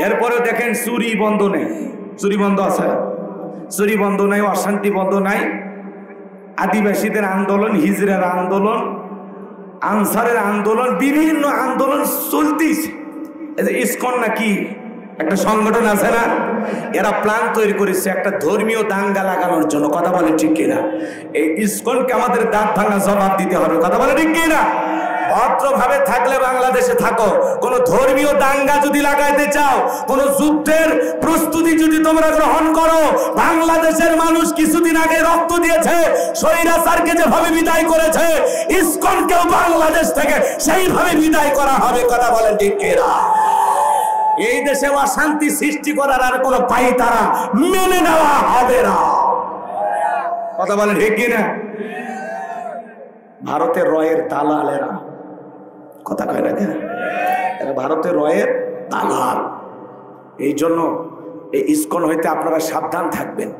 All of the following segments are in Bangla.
এরপরেও দেখেন চুরি বন্ধ নেই, চুরি বন্ধ আছে, চুরি বন্ধ নাই, অশান্তি বন্ধ নাই। আদিবাসীদের আন্দোলন, হিজড়ার আন্দোলন, আনসারের আন্দোলন, বিভিন্ন আন্দোলন চলতেছে। ইসকন নাকি একটা সংগঠন আছে না, এরা প্ল্যান তৈরি করেছে একটা ধর্মীয় দাঙ্গা লাগানোর জন্য। কথা বলে ঠিক কিনা? এই ইসকনকে আমাদের দাঁত ভাঙা জবাব দিতে হবে। কথা বলে ঠিক কিনা? ভদ্রভাবে থাকলে বাংলাদেশে থাকো। কোন ধর্মীয় দাঙ্গা যদি লাগাইতে চাও, কোন যুদ্ধের প্রস্তুতি যদি তোমরা গ্রহণ করো, বাংলাদেশের মানুষ কিছুদিন আগে রক্ত দিয়েছে, স্বৈরাচারকে যেভাবে বিদায় করেছে, ইসকনকেও বাংলাদেশ থেকে সেইভাবে বিদায় করা হবে। কথা বলেন ঠিক কিনা? এই দেশে অশান্তি সৃষ্টি করার আর কোনো পাই তারা মেনে নেওয়া হবে না। কথা বলেন ঠিক কিনা? ভারতের রয়ের দালালেরা, কথা কয় না কেন? এরা ভারতের রয়ের দালাল। এই জন্য এই ইসকন হইতে আপনারা সাবধান থাকবেন।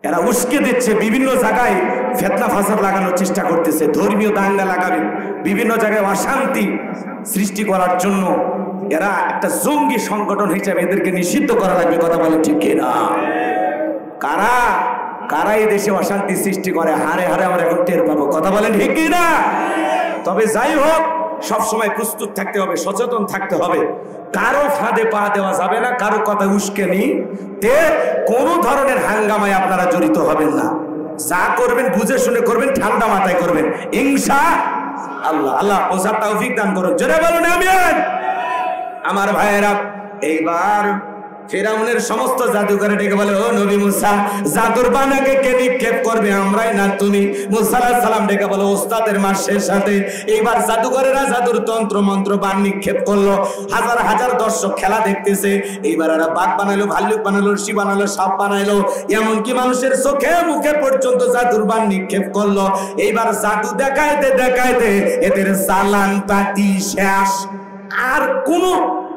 এরা উস্কে দিচ্ছে, বিভিন্ন জায়গায় ফিতনা ফাসাদ লাগানোর চেষ্টা করতেছে, ধর্মীয় দাঙ্গা লাগাবে, বিভিন্ন জায়গায় অশান্তি সৃষ্টি করার জন্য। এরা একটা জঙ্গি সংগঠন হিসেবে এদেরকে নিষিদ্ধ করা লাগবে। কথা বলে ঠিক কিনা? কারা কারা এই দেশে অশান্তি সৃষ্টি করে, হারে হারে আমরা এখন টের পাবো। কথা বলেন ঠিক কিনা? তবে যাই হোক, সবসময় প্রস্তুত থাকতে হবে, সচেতন থাকতে হবে। কারো ফাঁদে পা দেওয়া যাবে না, কারো কথা উস্কেনি তে কোনো ধরনের হাঙ্গামায় আপনারা জড়িত হবেন না। যা করবেন বুঝে শুনে করবেন, ঠান্ডা মাথায় করবেন ইনশাআল্লাহ। আল্লাহ বোঝার তৌফিক দান করুন। জোরে বলুন আমিন। আমার ভাইয়েরা, এইবার ফিরাউনের সমস্ত জাদুঘরে ডেকে বলে, ও নবী মুসা, জাদুর বানাকে কে নিক্ষেপ করবে? আমরাই না তুমি? মুসা আলাইহিস সালাম ডেকে বলে, ওস্তাদের মাসের সাথে। এইবার জাদুঘরেরা জাদুর তন্ত্র মন্ত্র বান নিক্ষেপ করলো। হাজার হাজার দর্শক খেলা দেখতেছে। এইবার এরা বাঘ বানাইলো, ভাল্লুক বানাইলো, রশি বানাইলো, সাপ বানাইলো, এমনকি মানুষের চোখে মুখে পর্যন্ত জাদুর বান নিক্ষেপ করলো। এইবার জাদু দেখাইতে দেখাইতে এদের চালান পাতি শেষ। আর কোন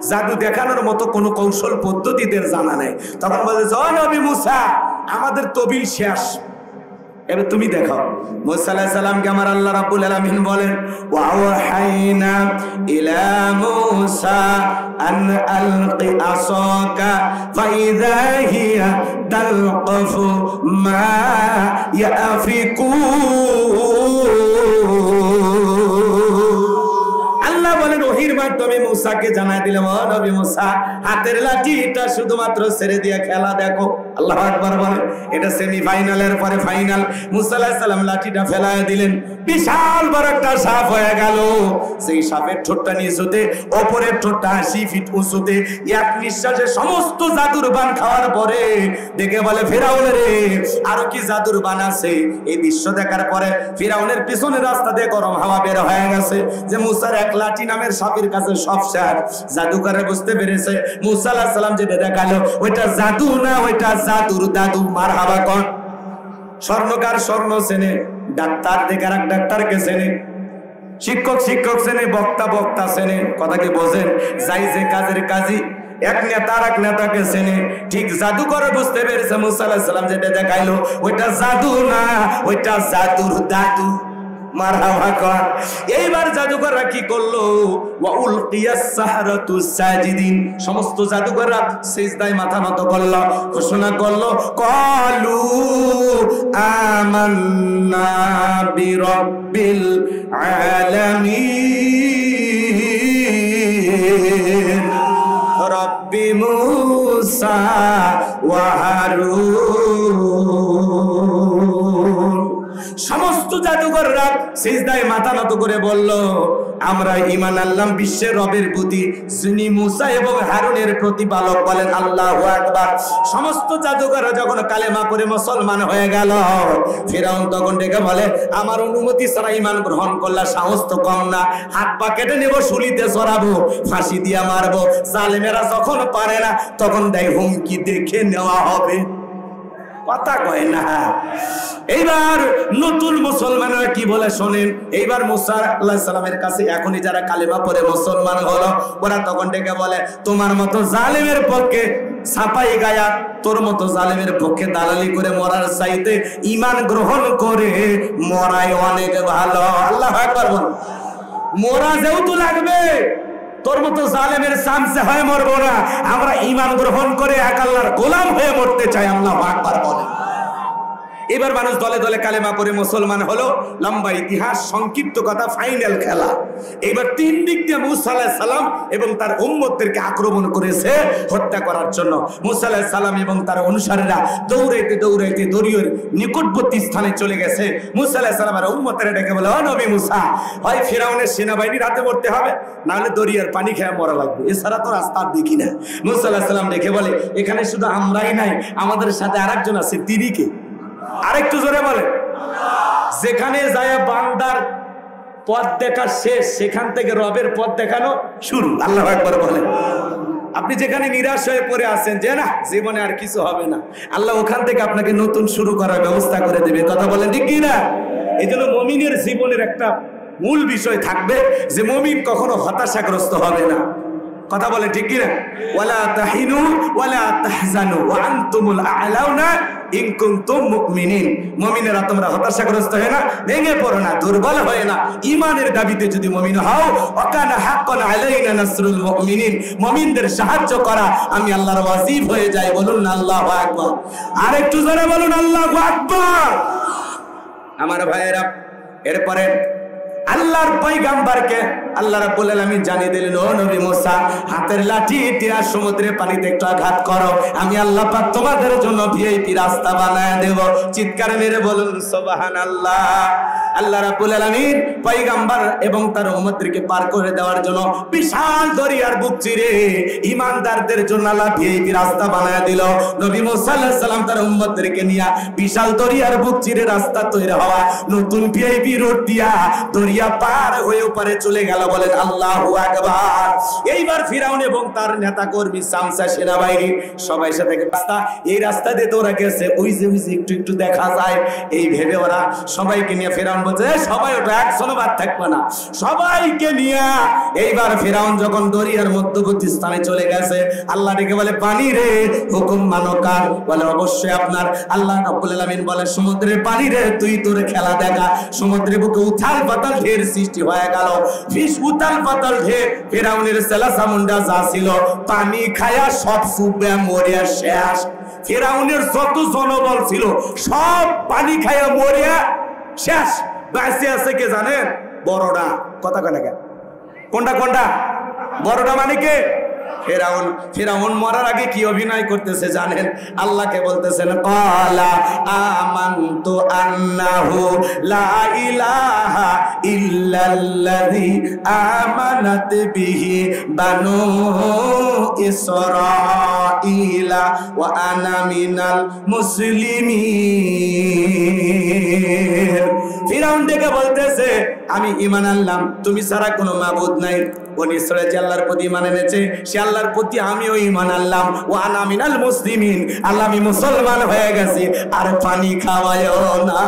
জাদু দেখানোর মতো কোন কৌশল পদ্ধতিদের জানা নেই। তখন বলছে, ও নবী মুসা, আমাদের তবিল শেষ, এবার তুমি দেখাও। মুসা আলাইহিস সালামকে আমার আল্লাহ রাব্বুল আলামিন বলেন, ওয়া ওয়াহাইনা ইলা মুসা আন আলকি আসাকা ফাইযা হিয়া তালকাফু মা ইয়াফিকুন। বলেন ওহির মাধ্যমে মুসাকে জানাই দিলাম, ও নবী মুসা, হাতের লাঠিটা শুধুমাত্র ছেড়ে দিয়ে খেলা দেখো। আল্লাহু আকবার বলেন। এটা সেমিফাইনালের পরে ফাইনাল। মুসা আলাইহিস সালাম লাঠিটা ফেলায় দিলেন, বিশাল বড় একটা সাপ হয়ে গেল। সেই সাপের ঠোঁটটা নিচুতে, অপরের ঠোঁটটা 80 ফিট উঁচুতে। এক নিঃশ্বাসে সমস্ত জাদুর বান খাওয়ার পরে দেখে বলে, ফিরাউন রে, আরো কি জাদুর বান আছে? এই দৃশ্য দেখার পরে ফিরাউনের পিছনের রাস্তা দিয়ে গরম হাওয়া বের হয়ে গেছে যে মুসার এক লাঠি নামের সাপের কাছে সব শেষ। জাদুকরে বুঝতে পেরেছে মুসা আলাইহিস সালাম যেটা দেখালো ওইটা জাদু না, ওইটা জাদুর দাদু। মারহাবা কোন? স্বর্ণকার স্বর্ণ চেনে, ডাক্তার দেখার এক ডাক্তারকে চেনে, শিক্ষক শিক্ষক চেনে, বক্তা বক্তা চেনে। কথা কি বোঝেন? যাই যে কাজের কাজী, এক নেতা আর এক নেতাকে চেনে। ঠিক জাদুকরে বুঝতে পেরেছে মুসা আলাইহিস সালাম যেটা দেখাইলো ওইটা জাদু না, ওইটা জাদুর দাদু। মারহাবা কর। এইবার জাদুকররা কি করলো? ওয়া উলকিয়াস সাহারাতু সাজিদিন, সমস্ত জাদুকররা সিজদায় মাথা নত করলো, ঘোষণা করলো, ক্বালু আমান্না বিরাব্বিল আলামিন রব্বি মুসা ওয়া হারুন। সমস্ত জাদুকররা সিজদায় মাথা নত করে বলল, আমরা ঈমান আনলাম বিশ্বের রবের প্রতি, যিনি মুসা এবং হারুনের প্রতিপালক। বলেন আল্লাহু আকবার। সমস্ত জাদুকররা যখন কালেমা পড়ে মুসলমান হয়ে গেল, ফিরাউন তখন ডেকে বলে, আমার অনুমতি ছাড়া ঈমান গ্রহণ করলা, সাহস তো কম না, হাত পা কেটে নেব, শুলিতে চড়াবো, ফাঁসি দিয়া মারবো। জালেমেরা যখন পারে না তখন দেয় হুমকি, দেখে নেওয়া হবে। কথা কয় না। এইবার নতুন মুসলমানরা কি বলে শোনেন। এইবার মুসা আলাইহিস সালামের কাছে এখনই যারা কালেমা পড়ে মুসলমান হলো, ওরা তখন ডেকে বলে, তোমার মতো জালেমের পক্ষে ছাপাই গায়া, তোর মতো জালেমের পক্ষে দালালি করে মরার চাইতে ঈমান গ্রহণ করে মরাই অনেক ভালো। আল্লাহু আকবার বল। মরা যেহেতু লাগবে, তোর মতো জালেমের চামচে হয়ে মরবো না, আমরা ঈমান গ্রহণ করে এক আল্লাহর গোলাম হয়ে মরতে চাই। আল্লাহু আকবার বলেন। এবার মানুষ দলে দলে কালেমা পড়ে মুসলমান হলো। লম্বা ইতিহাস, সংক্ষিপ্ত কথা, ফাইনাল খেলা। এবার তিন দিক দিয়ে মুসা আলাইহিস সালাম এবং তার উম্মতদেরকে আক্রমণ করেছে হত্যা করার জন্য। মুসা আলাইহিস সালাম এবং তার অনুসারীরা দৌড়াইতে দৌড়াইতে দরিয়ার নিকটবর্তী স্থানে চলে গেছে। মুসা আলাইহিস সালামের উম্মতেরা ডেকে বলে, ও নবী মুসা, হয় ফিরআউনের সেনাবাহিনীর হাতে মরতে হবে, না হলে দরিয়ার পানি খেয়ে মরা লাগবে, এছাড়া তো রাস্তা দেখি না। মুসা আলাইহিস সালাম ডেকে বলে, এখানে শুধু আমরাই নাই, আমাদের সাথে আরেকজন আছে, তিনি কে? আরেকটু জোরে বলে। যেখানে যায় বান্দার পথ দেখা শেষ, সেখান থেকে রবের পথ দেখানো শুরু। আল্লাহু আকবার বলে। আপনি যেখানে নিরাশ হয়ে পড়ে আছেন যে না জীবনে আর কিছু হবে না, আল্লাহ ওখান থেকে আপনাকে নতুন শুরু করার ব্যবস্থা করে দেবে। কথা বলেন ঠিক কি না? এই জন্য মুমিনের জীবনের একটা মূল বিষয় থাকবে যে মুমিন কখনো হতাশাগ্রস্ত হবে না। কথা বলে ঠিক কি না? ওয়ালা তাহিনু ওয়ালা তাহজানু ওয়া আনতুমুল আ'লাউনা ইন কুনতুম মুমিনিন। মুমিনেরা তোমরা হতাশাগ্রস্ত হয় না, ভেঙে পড়ো না, দুর্বল হয় না। ঈমানের দাবিতে যদি মুমিন হও, ওয়াকানা হাক্কান আলাইনা নাসরুল মুমিনিন, মুমিনদের সাহায্য করা আমি আল্লাহর ওয়াজিব হয়ে যায়। বলুন না আল্লাহু আকবার। আরেকটু জোরে বলুন আল্লাহু আকবার। আমার ভাইয়েরা, এরপরে আল্লাহর পয়গম্বরকে আল্লাহ রাব্বুল আলামিন জানিয়ে দিলেন, ও নবী মুসা, হাতের লাঠি দিয়া সমুদ্রের পানিতে একটু আঘাত করো, আমি আল্লাহ পাক তোমাদের জন্য ভিআইপি রাস্তা বানায় দেব। চিৎকার মেরে বলুন সুবহানাল্লাহ। আল্লাহ রাব্বুল আলামিন পয়গম্বর এবং তার উম্মতদেরকে পার করে দেওয়ার জন্য বিশাল দরিয়ার বুক চিরে ঈমানদারদের জন্য আল্লাহ ভিআইপি রাস্তা বানায় দিল। নবী মুসা আলাইহিস সালাম তার উম্মতদেরকে নিয়ে বিশাল দরিয়ার বুক চিরে রাস্তা তৈরি হওয়া নতুন ভিআইপি রোড দিয়া দরিয়া পার হয়ে ওপারে চলে গেল। বলেন আল্লাহু আকবার। এইবার ফিরাউন এবং তার নেতা কর্মী সামসা সেনাবাহিনী সবাই সাথে রাস্তা, এই রাস্তা দিয়ে তো ওরা গেছে, ওই যে একটু একটু দেখা যায়, এই ভেবে ওরা সবাইকে নিয়ে ফিরাউন বলছে, সবাই ওটা একশো বাদ থাকবে না, সবাইকে নিয়ে। এইবার ফিরাউন যখন দরিয়ার মধ্যবর্তী স্থানে চলে গেছে, আল্লাহ ডেকে বলে, পানি রে, হুকুম মানো কার? বলে অবশ্যই আপনার। আল্লাহ রাব্বুল আলামিন বলে, সমুদ্রের পানি রে, তুই তোর খেলা দেখা। সমুদ্রের বুকে উথাল পাতাল ঢের সৃষ্টি হয়ে গেল, উতাল পাতাল ঢের। ফিরাউনের সেলাসা মুন্ডা যা ছিল পানি খায়া সব ফুবে মরিয়া শেষ। ফিরাউনের যত জনবল ছিল সব পানি খায়া মরিয়া শেষ। বেঁচে আছে কে জানেন? বড়টা। কথা কয় না কেন? কোনটা কোনটা? বড়টা মানে কে? ফিরাউন। ফিরাউন মরার আগে কি অভিনয় করতেছে জানেন? আল্লাহকে বলতেছেন, ক্বালা আমানতু আন্নাহু লা ইলাহা ইল্লাল্লাযী আমানাত বিহি বানু ইসরাঈলা ওয়া আনা মিনাল মুসলিমিন। ফিরাউন ডেকে বলতেছে, আমি ঈমান আনলাম, তুমি ছাড়া কোনো মাবুদ নাই। বনি ইসরাঈল যে আল্লাহর প্রতি ঈমান এনেছে, সে আল্লাহর প্রতি আমিও ঈমান আনলাম। ওয়া আনা মিনাল মুসলিমিন, আল্লাহ আমি মুসলমান হয়ে গেছি। আর পানি খাওয়ায়ও না।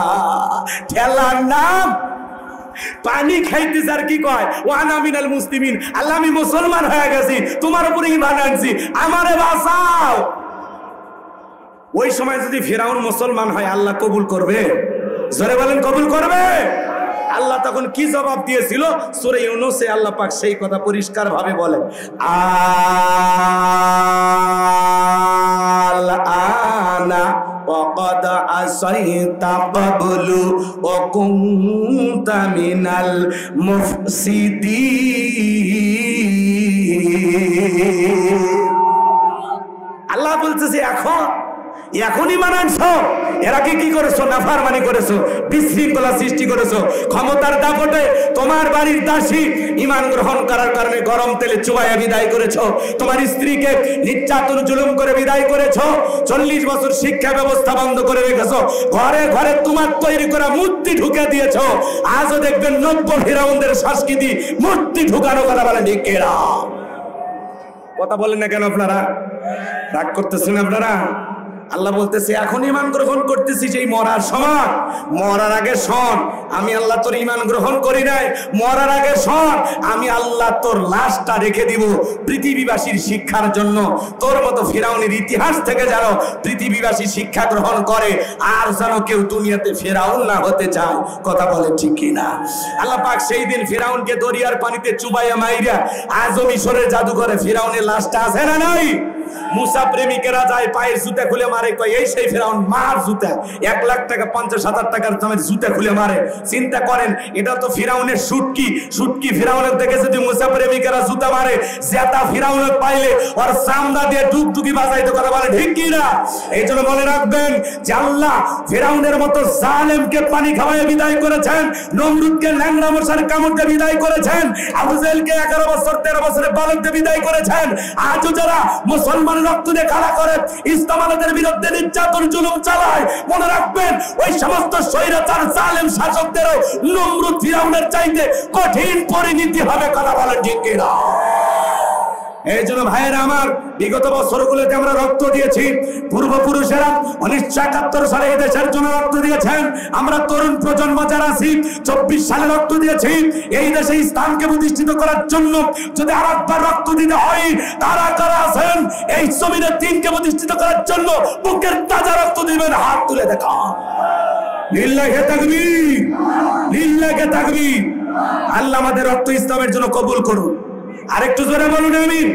ঠেলার নাম পানি খাইতে আর কি কয়? ওয়া আনা মিনাল মুসলিমিন, আল্লাহ আমি মুসলমান হয়ে গেছি, তোমার উপরে ঈমান আনছি, আমারে বাঁচাও। ওই সময় যদি ফিরাউন মুসলমান হয়, আল্লাহ কবুল করবে? জোরে বলেন, কবুল করবে? আল্লাহ তখন কি জবাব দিয়েছিল? সূরা ইউনূসে আল্লাহ পাক সেই কথা পরিষ্কার ভাবে বলেন, আল-আনা ওয়াকাদ আসাইতা ক্বাবলু ওয়া কুনতা মিনাল মুফসিদিন। আল্লাহ বলতেছে, এখনই মানানছো। এর আগে কি করেছো? নাফরমানি করেছো, বিশৃঙ্খলা সৃষ্টি করেছো। ক্ষমতার দাপটে তোমার বাড়ির দাসী ঈমান গ্রহণ করার কারণে গরম তেলে চুবাইয়া বিদায় করেছো। তোমার স্ত্রীকে নির্যাতন জুলুম করে বিদায় করেছো। 40 বছর শিক্ষা ব্যবস্থা বন্ধ করে রেখেছো। ঘরে ঘরে তোমার তৈরি করা মূর্তি ঢুকে দিয়েছো। আজও দেখবেন নব্য ফিরাউনদের সংস্কৃতি মূর্তি ঢুকানো। কথা বলেন ঠিক কিনা? কথা বলেন না কেন আপনারা? রাগ করতেছেন আপনারা? আল্লাহ বলতেছে এখন ঈমান গ্রহণ করতেছি সেই মরার সময়, মরার আগে শোন আমি আল্লাহ তোর ঈমান গ্রহণ করি নাই, মরার আগে শোন আমি আল্লাহ তোর লাশটা রেখে দিব পৃথিবীবাসীর শিক্ষার জন্য। তোর মতো ফিরাউনের ইতিহাস থেকে যেন পৃথিবীবাসী শিক্ষা গ্রহণ করে, আর যেন কেউ দুনিয়াতে ফেরাউন না হতে চায়। কথা বলে ঠিক কিনা? আল্লাহ পাক সেই দিন ফিরাউনকে দরিয়ার পানিতে চুবাইয়া মাইরা আজও মিশরের জাদুঘরে ফিরাউনের লাশটা আছে না নাই? মুসা প্রেমিকেরা যায় পায়ের জুতা খুলে মারে, কয় এই সেই ফিরাউন, মার জুতা। 1 লাখ টাকা 50,000 টাকার দামের জুতা খুলে মারে। চিন্তা করেন, এটা তো ফিরাউনের সুটকি, সুটকি ফিরাউনের দেখে যদি মুসা প্রেমিকেরা জুতা মারে, জেতা ফিরাউনের পাইলে ওর চামড়া দিয়ে ডুগডুগি বাজাইতে। কথা বলে ঠিক কি না? এই জন্য মনে রাখবেন যে আল্লাহ ফিরাউনের মতো জালেমকে পানি খাওয়ায় বিদায় করেছেন, নমরুদকে ল্যাংড়া মশার কামড় দিয়ে বিদায় করেছেন, আবু জেহেলকে 11 বছর 13 বছরের বালক দিয়ে বিদায় করেছেন। আজও যারা মুসলমান রক্ত দিয়ে খেলা করে ইসলামের বিরুদ্ধে নির্যাতন জুলুম চালায়, মনে রাখবেন ওই সমস্ত স্বৈরাচার জালেম শাসকদেরও নমরুদ ফিরাউনের চাইতে কঠিন পরিণতি হবে। কথা বলেন ঠিক কিনা? এই জন্য ভাইয়েরা আমার, বিগত বছরগুলোতে আমরা রক্ত দিয়েছি, পূর্বপুরুষেরা 1971 সালে এই দেশের জন্য রক্ত দিয়েছেন। আমরা তরুণ প্রজন্ম যারা আছি 24 সালে রক্ত দিয়েছি এই দেশে ইসলামকে প্রতিষ্ঠিত করার জন্য। যদি আরেকবার রক্ত দিতে হয়, কারা কারা আছেন এই জমিনে দ্বীনকে প্রতিষ্ঠিত করার জন্য বুকের তাজা রক্ত দিবেন? হাত তুলে দেখা। লিল্লাহি তাকবীর, লিল্লাহি তাকবীর। আল্লাহ আমাদের রক্ত ইসলামের জন্য কবুল করুন। আরেকটু জোরে বলুন আমিন।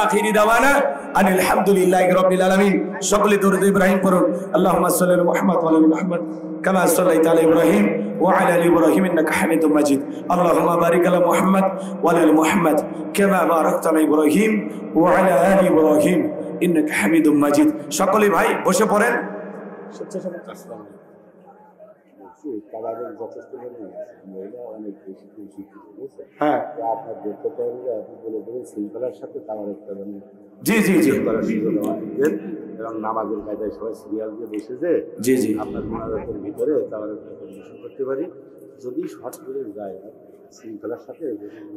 আখিরি দাওয়ানা আনিল হামদুলিল্লাহি রাব্বিল আলামিন। সকলে দরুদ ইব্রাহিম পড়ুন। আল্লাহুম্মা সাল্লি আলা মুহাম্মদ ওয়া আলা মুহাম্মদ কামা সাল্লাইতা আলা ইব্রাহিম ওয়া আলা আলি ইব্রাহিম ইন্নাকা হামিদুম মাজিদ। আল্লাহুম্মা বারিক আলা মুহাম্মদ ওয়া আলা আলি মুহাম্মদ কামা বারাকতা আলা ইব্রাহিম ওয়া আলা আলি ইব্রাহিম ইন্নাকা হামিদুম মাজিদ। সকলে ভাই বসে পড়েন। হ্যাঁ, জি জি জি, এবং নামাজের কায়দায় সবাই সিরিয়াল দিয়ে বসেছে। জি জি, আপনার মোনাজাতের ভিতরে তাহলে করতে পারি যদি শর্ট করে যায় শৃঙ্খলার সাথে।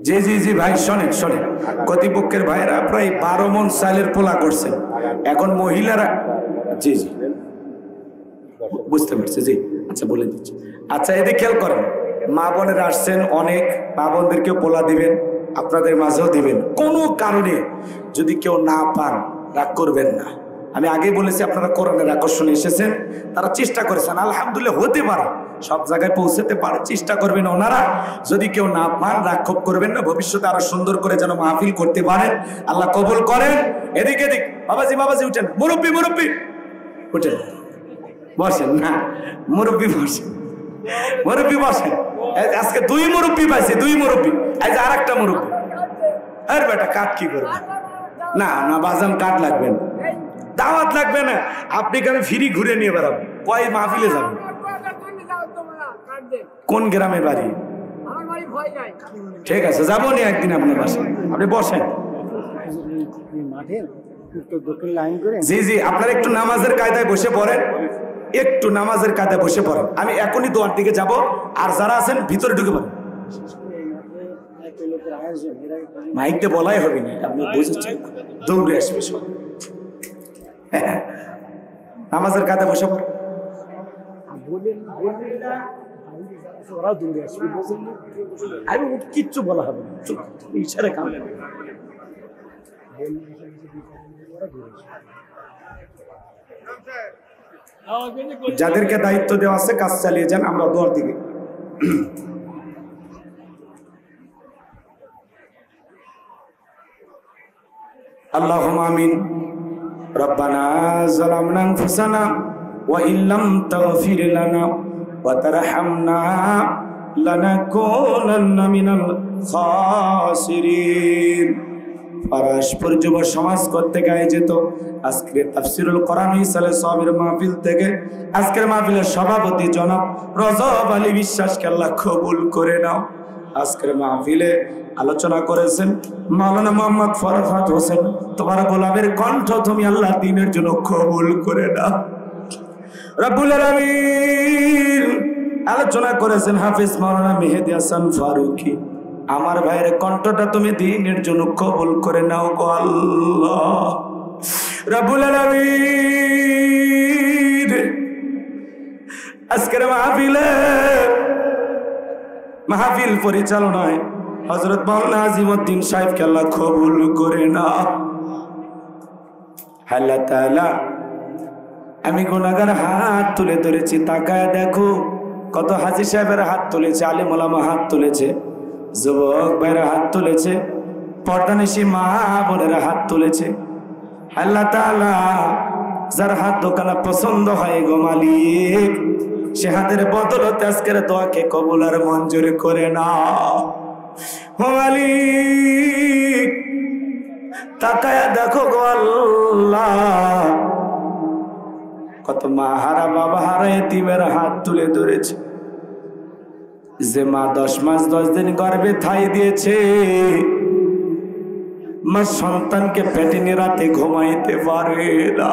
জি জি জি ভাই, শোনেন শোনেন, কর্তৃপক্ষের ভাইরা প্রায় 12 মণ চালের পোলা করছেন। এখন মহিলারা, জি জি বুঝতে পারছি, জি আচ্ছা বলে দিচ্ছি। আচ্ছা এদিকে খেয়াল করেন, মা বোনেরা আসছেন অনেক, মা বোনদেরকেও পোলা দিবেন, আপনাদের মাঝেও দিবেন। কোনো কারণে যদি কেউ না পান রাগ করবেন না। আমি আগেই বলেছি আপনারা কোরআনের আকর্ষণে এসেছেন, তারা চেষ্টা করেছেন, আলহামদুলিল্লাহ হতে পারে সব জায়গায় পৌঁছতে পারে, চেষ্টা করবেন ওনারা। যদি কেউ না পান রাক্ষোভ করবেন না, ভবিষ্যতে আরো সুন্দর করে যেন মাহফিল করতে পারেন, আল্লাহ কবুল করেন। এদিক এদিক, বাবাজি বাবাজি উঠেন, মুরব্বী মুরব্বী উঠেন, বসেন না মুরব্বী, বসেন মুরব্বী বসেন। আজকে 2 মুরব্বী পাইছি, 2 মুরব্বী। আজ আর একটা মুরব্বী। আরে বেটা কাঠ কি করবে? না না বাজান, কাঠ লাগবে না, দাওয়াত লাগবে না, আপনাকে আমি ফ্রি ঘুরে নিয়ে বেড়াবো। কয় মাহফিলে যাবেন? কোন গ্রামে বাড়ি? ঠিক আছে যাবো নি একদিন আপনার বাসায়, আপনি বসেন। জি জি, আপনারা একটু নামাজের কায়দায় বসে পড়েন, একটু নামাজের কায়দায় বসে পড়েন। আমি এখনই দোয়ার দিকে যাব, আর যারা আছেন ভিতরে ঢুকে পড়েন। মাইকতে বলাই হবে না, আপনি বুঝেছেন, দৌড়ে আসবে সব। নামাজের কায়দায় বসে পড়েন। আমি কিচ্ছু বলা হবে না, ইশারে কাম। যাদেরকে দায়িত্ব দেওয়া আছে কাজ চালিয়ে যান, আমরা দোয়ার দিকে। আল্লাহুম্মা আমিন। রব্বানা যালামনা আনফুসানা ওয়া ইল্লাম তাগফির লানা ওয়া তারহামনা লানাকুনান্না মিনাল খাসিরিন। পারস্পর যুব সমাজ করতে গায়ে যেত আজকের তাফসিরুল কোরআন ইসালে সাবির মাহফিল থেকে আজকের মাহফিলের সভাপতি জনাব রজব আলী বিশ্বাসকে আল্লাহ কবুল করে নাও। আজকের মাহফিলে আলোচনা করেছেন মাওলানা মোহাম্মদ ফরহাদ হোসেন, তোমার গোলামের কণ্ঠ তুমি আল্লাহ দ্বীনের জন্য কবুল করে নাও রব্বুল আলামিন। আলোচনা করেছেন হাফেজ মাওলানা মেহেদী হাসান ফারুকী, আমার ভাইয়ের কণ্ঠটা তুমি দ্বীনের জন্য কবুল করে নাও গো আল্লাহ। রব্বুল আলামিন আজকের মাহফিল পরিচালনায় হযরত মাওলানা আজিমউদ্দিন সাহেবকে আল্লাহ কবুল করে না। আল্লাহ তাআলা আমি গুনাহগার হাত তুলে ধরেছি, তাকায় দেখো কত হাজী সাহেবের হাত তুলেছে, আলেম ওলামা হাত তুলেছে, যুবক ভাইরা হাত তুলেছে, পর্দানিশী মা বোনেরা হাত তুলেছে। আল্লাহ তাআলা যার হাত দোকানা পছন্দ হয় গো মালিক, সে হাতের বদলতে আজকের দোয়াকে কবুল আর মঞ্জুর করে না। ও মালিক তাকায়া দেখো গো আল্লাহ, কত মা হারা বাবা হারা এতিমের হাত তুলে ধরেছে। যে মা 10 মাস 10 দিন গর্ভে ঠাই দিয়েছে, মা সন্তানকে পেটে নিয়ে রাতে ঘুমাইতে পারে না।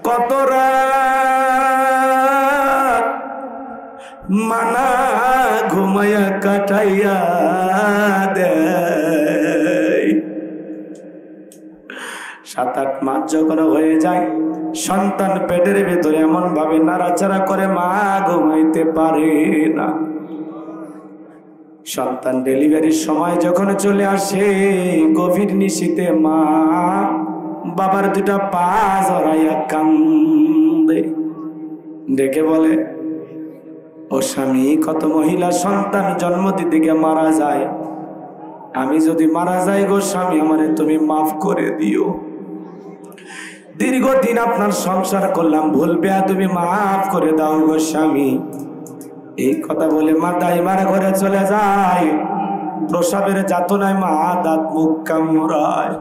কত রাত মানা ঘুমাইয়া কাটাইয়া দেয়। 7-8 মাস যখন হয়ে যায়, সন্তান পেটের ভেতরে এমন ভাবে নাড়াচাড়া করে মা ঘুমাইতে পারে না। সন্তান ডেলিভারির সময় যখন চলে আসে, গভীর নিশীতে মা বাবার 2টা পা জড়াইয়া কান্দে, ডেকে বলে ও স্বামী, কত মহিলা সন্তান জন্ম দিতে গিয়ে মারা যায়, আমি যদি মারা যাই গো স্বামী আমারে তুমি মাফ করে দিও। দীর্ঘদিন আপনার সংসার করলাম, ভুল বেয়াদবি মাফ করে দাও গো স্বামী। এই কথা বলে মা দাইমার ঘরে চলে যায়। প্রসাবের যাতনায় মা দাঁত মুখ কামড়ায়।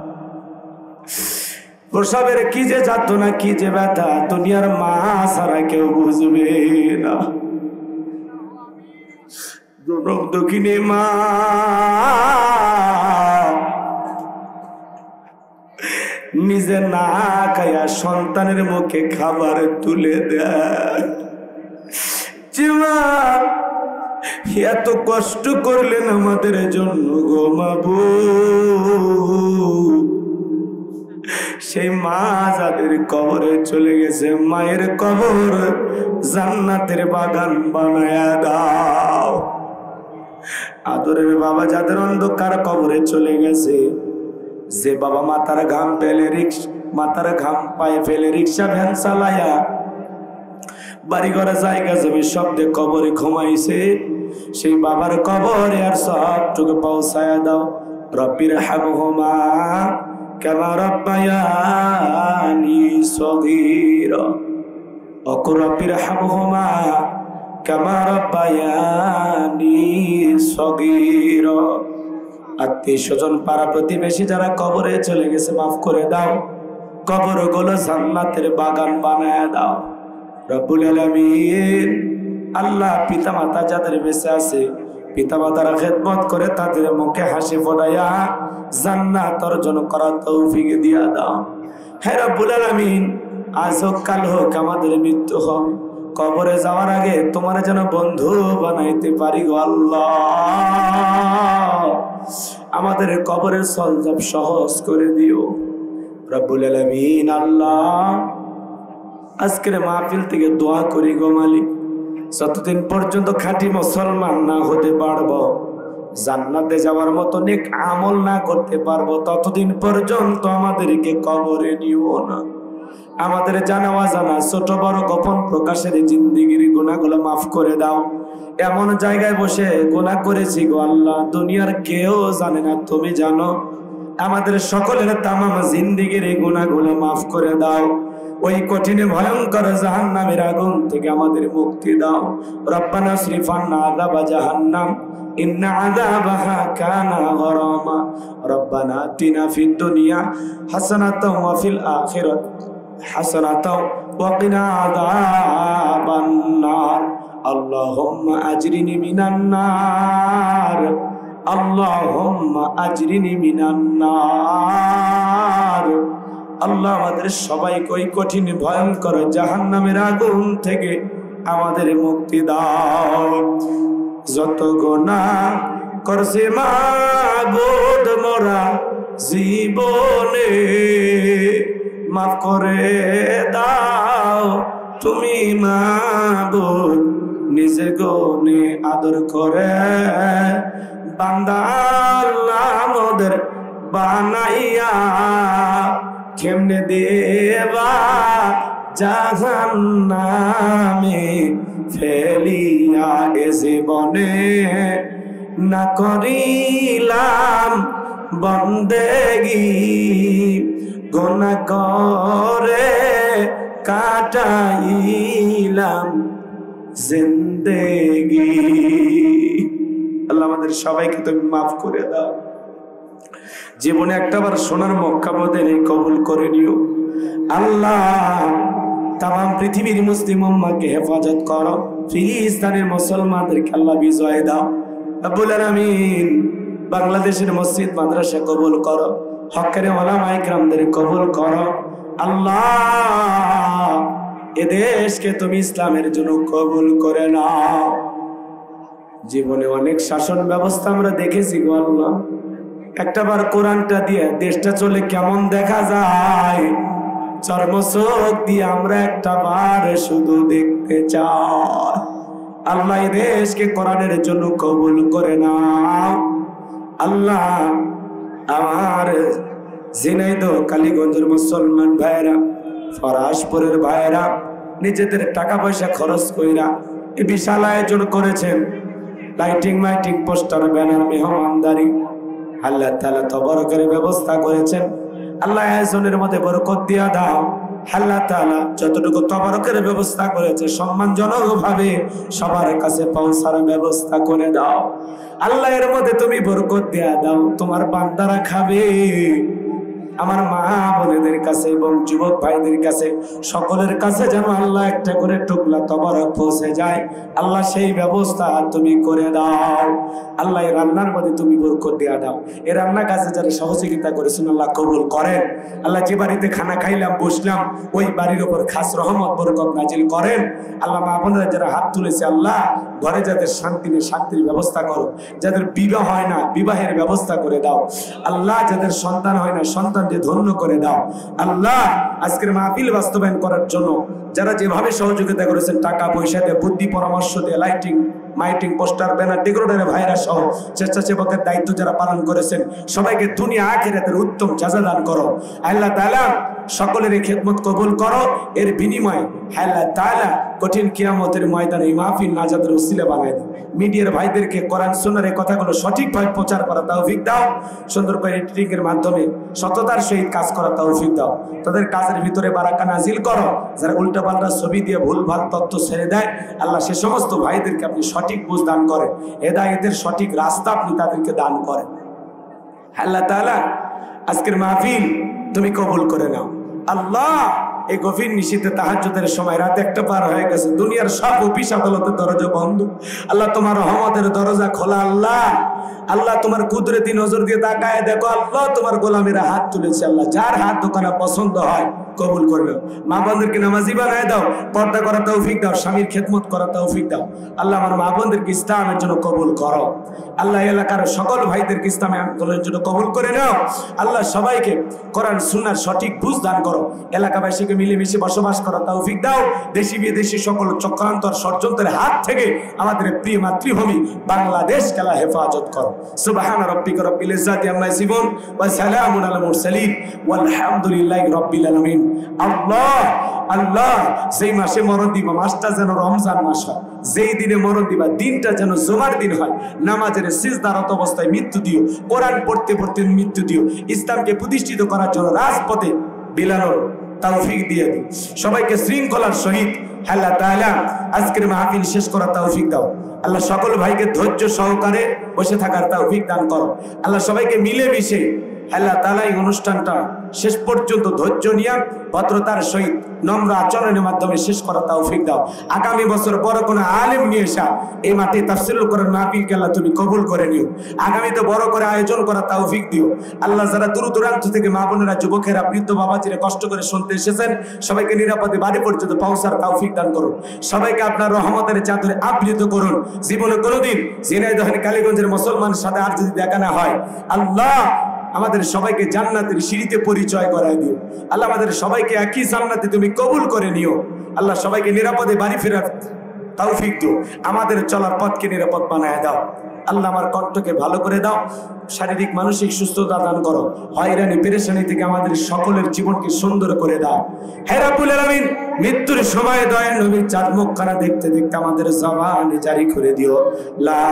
প্রসাবের কি যে যাতনা, কি যে ব্যথা, দুনিয়ার মা ছাড়া কেউ বুঝবে না। দক্ষিণী মা নিজে না খায়া সন্তানের মুখে খাবার তুলে দেয়। এত কষ্ট করলেন আমাদের জন্য গো মাবুদ। সেই মা যাদের কবরে চলে গেছে, মায়ের কবর জান্নাতের বাগান বানায়া দাও। আদরের বাবা যাদের অন্ধকার কবরে চলে গেছে, যে বাবা মাথার ঘাম পায়ে ফেলে রিক্সা ভ্যান চালায়া বাড়ি ঘরে জায়গা জমি শব্দে কবরে ঘুমাইছে, সেই বাবার কবরে আর সবটুকু পৌঁছায়া দাও। রব্বির হামহুমা কামা রাব্বায়ানি সগীরা, ওয়া রব্বির হামহুমা কামা রাব্বায়ানি সগীরা। আত্মীয় স্বজন পাড়া প্রতিবেশী যারা কবরে চলে গেছে মাফ করে দাও, কবরগুলো জান্নাতের বাগান বানায় দাও। রব্বুল আলামিন আল্লাহ পিতা মাতা যাদের বেঁচে আছে, পিতা মাতার খেদমত করে তাদের মুখে হাসি ফোটাইয়া জান্নাত অর্জন করার তৌফিক দিয়া দাও। হে রব্বুল আলামিন আজ হোক কাল হোক আমাদের মৃত্যু হবে, কবরে যাওয়ার আগে তোমার যেন বন্ধু বানাইতে পারি গো আল্লাহ। আমাদের কবরের সলজব সহজ করে দিও রব্বুল আলামিন। আল্লাহ আজকের মাহফিল থেকে দোয়া করি গো মালিক, যতদিন পর্যন্ত খাঁটি মুসলমান না হতে পারবো, জান্নাতে যাওয়ার মতো নেক আমল না করতে পারবো, ততদিন পর্যন্ত আমাদেরকে কবরে নিও না। আমাদের জানা অজানা ছোট বড় গোপন প্রকাশের জিন্দেগির গুনাহগুলো মাফ করে দাও। এমন জায়গায় বসে গুনাহ করেছি গো আল্লাহ, দুনিয়ার কেউ জানে না, তুমি জানো। আমাদের সকলের তামাম জিন্দেগির গুনাহগুলো মাফ করে দাও। ওই কঠিন ভয়ঙ্কর জাহান্নামের আগুন থেকে আমাদের মুক্তি দাও। রব্বানা সরিফান্না আযাবা জাহান্নাম ইন্না আযাবাহা কানা গরামা। রব্বানা আতিনা ফিদ দুনিয়া হাসানাতাও ওয়া ফিল আখিরাতি হাসানাতাও ওয়া কিনা আযাবান নার। আল্লাহুম্মা আজরিনি মিনান নার, আল্লাহুম্মা আজরিনি মিনান নার। আল্লাহ আমাদের সবাইকে ওই কঠিন ভয়ঙ্কর জাহান্নামের আগুন থেকে আমাদের মুক্তি দাও। যত গুনাহ করছি মাবুদ মোরা জীবনে মাফ করে দাও তুমি মাবুদ নিজে গনে আদর করে বান্দা আল্লাহ মোদের বানাইয়া কেমনে দেবা জাহান্নামে ফেলিয়া এ জীবনে না করিলাম বন্দেগি গুনাহ করে কাটাইলাম জিন্দেগি। আল্লাহ আমাদের সবাইকে তুমি মাফ করে দাও। জীবনে একটাবার সোনার মক্কা মদিনা কবুল করে নিও আল্লাহ। তাম পৃথিবীর মুসলিম উম্মাহকে হেফাজত করো, ফিলিস্তিনের মুসলমানদেরকে আল্লাহ বিজয় দাও রব্বুল আলামিন। বাংলাদেশের মসজিদ মাদ্রাসা কবুল করো, হক্কের উলামায়ে কিরামদের কবুল করো আল্লাহ। এ দেশকে তুমি ইসলামের জন্য কবুল করে নাও। জীবনে অনেক শাসন ব্যবস্থা আমরা দেখেছি গো আল্লাহ, একটাবার কোরআনটা দিয়ে দেশটা চলে কেমন দেখা যায়, চর্মচোখ দিয়ে আমরা একটাবার শুধু দেখতে চাই। আল্লাহ এই দেশকে কোরআনের জন্য কবুল করে নাও আল্লাহ। আমার ঝিনাইদহ কালীগঞ্জের মুসলমান ভাইরা, ফরাসপুরের ভাইরা নিজেদের টাকা পয়সা খরচ কইরা এই বিশাল আয়োজন করেছেন, লাইটিং মাইটিং পোস্টার ব্যানার মেহমানদারি আল্লাহ তাআলা তবরকের ব্যবস্থা করেছেন। আল্লাহ আয়োজনের মধ্যে বরকত দিয়া দাও আল্লাহ তাআলা। যতটুকু তবরকের ব্যবস্থা করেছে সম্মানজনক ভাবে সবার কাছে পৌঁছার ব্যবস্থা করে দাও আল্লাহ। এর মধ্যে তুমি বরকত দিয়া দাও, তোমার বান্দারা খাবে। আমার মা বোনেদের কাছে এবং যুবক ভাইদের কাছে সকলের কাছে যেন আল্লাহ একটা করে টুকলা তবরক পৌঁছে যায় আল্লাহ, সেই ব্যবস্থা তুমি করে দাও আল্লাহ। এই রান্নার মধ্যে তুমি বরকত দেয়া দাও। এই রান্না কাজে যারা সহযোগিতা করেছেন আল্লাহ কবুল করেন আল্লাহ। যে বাড়িতে খানা খাইলাম বসলাম ওই বাড়ির উপর খাস রহমত বরকত নাজিল করেন আল্লাহ। মা বোনেরা যারা হাত তুলেছে আল্লাহ, ঘরে যাদের শান্তি নেই শান্তির ব্যবস্থা করো, যাদের বিবাহ হয় না বিবাহের ব্যবস্থা করে দাও আল্লাহ, যাদের সন্তান হয় না সন্তান ধন্য করে দাও আল্লাহ। আজকের মাহফিল বাস্তবায়ন করার জন্য যারা যেভাবে সহযোগিতা করেছেন, টাকা পয়সা দিয়ে, বুদ্ধি পরামর্শ দিয়ে, লাইটিং মাইটিং পোস্টার ব্যানার ডেকোরেটরের ভাইরা সহ স্বেচ্ছাসেবকের দায়িত্ব যারা পালন করেছেন সবাইকে দুনিয়া আখিরাতের উত্তম জাযা দান করো আল্লাহ তাআলা। সকলের খেদমত কবুল করো, এর বিনিময়ে আল্লাহ তাআলা কঠিন কিয়ামতের ময়দানে এই মাহফিল নাজাতের উসিলা বানায় দাও। মিডিয়ার ভাইদেরকে কোরআন সুন্নাহর এই কথাগুলো সঠিকভাবে প্রচার করার তৌফিক দাও, সুন্দর করে এডিটিং এর মাধ্যমে সততার সহিত কাজ করার তৌফিক দাও। তাদের কাজের ভিতরে বারাকা নাজিল করো। যারা উল্টাপাল্টা ছবি দিয়ে ভুলভাল তথ্য ছেড়ে দেয় আল্লাহ, সে সমস্ত ভাইদেরকে আপনি সঠিক বুঝ দান করেন, হেদায়েতের সঠিক রাস্তা আপনি তাদেরকে দান করেন আল্লাহ তাআলা। আজকের মাহফিল তুমি কবুল করে নাও আল্লাহ। এই গভীর নিশীথে তাহাজ্জুদের সময় রাত 1টা পার হয়ে গেছে, দুনিয়ার সব অফিস আদালতের দরজা বন্ধ আল্লাহ, তোমার রহমতের দরজা খোলা আল্লাহ। আল্লাহ তোমার কুদরতি নজর দিয়ে তাকায় দেখো আল্লাহ, তোমার গোলামেরা হাত তুলেছে আল্লাহ, যার হাত দোকানে পছন্দ হয় কবুল করবে। মা বোনদেরকে নামাজি বানায় দাও, পর্দা করা তৌফিক দাও, স্বামীর খেদমত করা তৌফিক দাও আল্লাহ। আমার মা বোনদেরকে ইসলামের জন্য কবুল করো আল্লাহ। এলাকার সকল ভাইদেরকে ইসলামের আন্দোলনের জন্য কবুল করে নাও আল্লাহ। সবাইকে কোরআন সুন্নাহর সঠিক বুঝ দান করো, এলাকাবাসীকে মিলেমিশে বসবাস করা তৌফিক দাও। দেশি বিদেশি সকল চক্রান্ত আর ষড়যন্ত্রের হাত থেকে আমাদের প্রিয় মাতৃভূমি বাংলাদেশকে আল্লাহ হেফাজত করো। সুবহান রাব্বিকা রাব্বিল ইজ্জাতি আম্মা ইয়াসিফুন ওয়া সালামুন আলাল মুরসালিন ওয়ালহামদুলিল্লাহি রাব্বিল আলামিন। আল্লাহ আল্লাহ, সেই মাসে মরণ দিবা, মাসটা যেন রমজান মাস হয়, যেই দিনে মরণ দিবা দিনটা যেন জুমার দিন হয়, নামাজের সিজদারত অবস্থায় মৃত্যু দিও, কোরআন পড়তে পড়তে মৃত্যু দিও, ইসলামকে প্রতিষ্ঠিত করার জন্য রাজপথে বিলানোর তৌফিক দিয়ে দিও। সবাইকে শৃঙ্খলার সহিত আল্লাহ তাআলা আজকের মাহফিল শেষ করার তৌফিক দাও আল্লাহ। সকল ভাইকে ধৈর্য সহকারে বসে থাকার তৌফিক দান করো আল্লাহ। সবাইকে মিলেমিশে আল্লাহ তাআলা এই অনুষ্ঠানটা শেষ পর্যন্ত ধৈর্য নিয়ে ভদ্রতার সহিত নম্র আচরণের মাধ্যমে শেষ করা তৌফিক দাও। আগামী বছর বড় কোনো আলেম নিয়ে এসা এই মাঠে তাফসীরুল কোরআন মাহফিলকে আল্লাহ তুমি কবুল করে নিও। আগামীতে বড় করে আয়োজন করা তৌফিক দিও আল্লাহ। যারা দূর দূরান্ত থেকে মা বোনেরা, যুবকেরা, বৃদ্ধ বাবাজিরা কষ্ট করে শুনতে এসেছেন সবাইকে নিরাপদে বাড়ি পর্যন্ত পৌঁছার তৌফিক দান করুন। সবাইকে আপনার রহমতের চাদরে আবৃত করুন। জীবনে কোনোদিন ঝিনাইদহের কালীগঞ্জের মুসলমানের সাথে আর যদি দেখা না হয় আল্লাহ, আমাদের সবাইকে জান্নাতের সিঁড়িতে পরিচয় করায় দিও আল্লাহ, আমাদের সবাইকে একই জান্নাতে তুমি কবুল করে নিও আল্লাহ, সবাইকে নিরাপদে বাড়ি ফেরার তৌফিক দিও, আমাদের চলার পথকে নিরাপদ বানায় দাও আল্লাহ, আমার কণ্ঠকে ভালো করে দাও, শারীরিক মানসিক সুস্থতা দান করো, হয়রানি পেরেশানি থেকে আমাদের সকলের জীবনকে সুন্দর করে দাও হে রাব্বুল আলামিন। মৃত্যুর সময় দয়ার নবীর চাঁদ মুখখানা দেখতে দেখতে আমাদের জবানে জারি করে দিও লা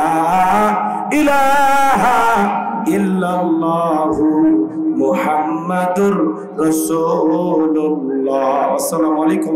ইলাহা ইল্লাল্লাহু মুহাম্মাদুর রাসূলুল্লাহ। আসসালামু আলাইকুম।